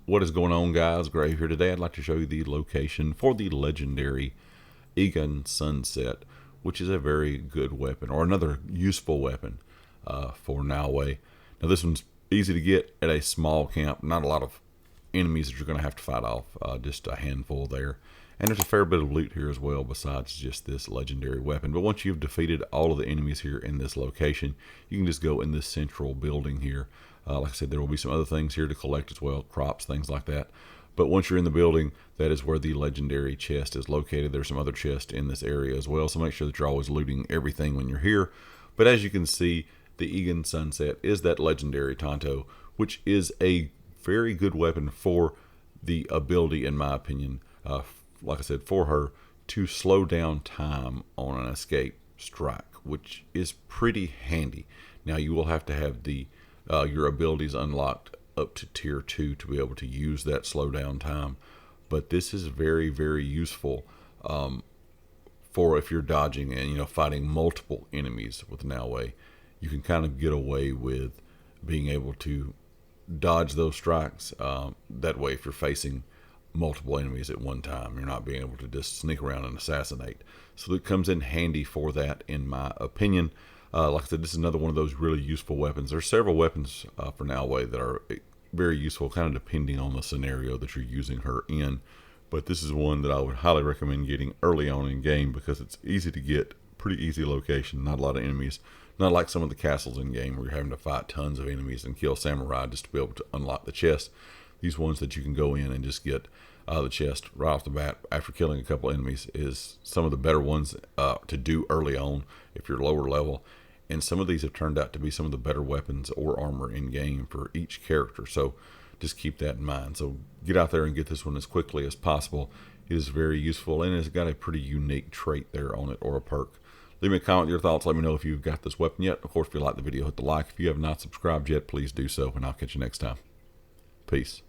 What is going on, guys? Grave here. Today I'd like to show you the location for the legendary Igan Sunset, which is a very good weapon, or another useful weapon for Noway. Now this one's easy to get at a small camp, not a lot of enemies that you're going to have to fight off, just a handful there. And there's a fair bit of loot here as well besides just this legendary weapon. But once you've defeated all of the enemies here in this location, you can just go in this central building here. Like I said, there will be some other things here to collect as well, crops, things like that. But once you're in the building, that is where the legendary chest is located. There's some other chests in this area as well, so make sure that you're always looting everything when you're here. But as you can see, the Igan Sunset is that legendary Tanto, which is a very good weapon for the ability, in my opinion, like I said, for her to slow down time on an escape strike, which is pretty handy. Now you will have to have the your abilities unlocked up to tier 2 to be able to use that slow down time, but this is very, very useful for if you're dodging and fighting multiple enemies with Noway. You can kind of get away with being able to dodge those strikes. That way, if you're facing multiple enemies at one time, you're not being able to just sneak around and assassinate. So it comes in handy for that, in my opinion. Like I said, this is another one of those really useful weapons. There's several weapons for Noway that are very useful, kind of depending on the scenario that you're using her in. But this is one that I would highly recommend getting early on in game because it's easy to get, pretty easy location, not a lot of enemies. Not like some of the castles in game where you're having to fight tons of enemies and kill samurai just to be able to unlock the chest. These ones that you can go in and just get the chest right off the bat after killing a couple enemies is some of the better ones to do early on if you're lower level. And some of these have turned out to be some of the better weapons or armor in game for each character. So just keep that in mind. So get out there and get this one as quickly as possible. It is very useful and it's got a pretty unique trait there on it, or a perk. Leave me a comment with your thoughts. Let me know if you've got this weapon yet. Of course, if you like the video, hit the like. If you have not subscribed yet, please do so, and I'll catch you next time. Peace.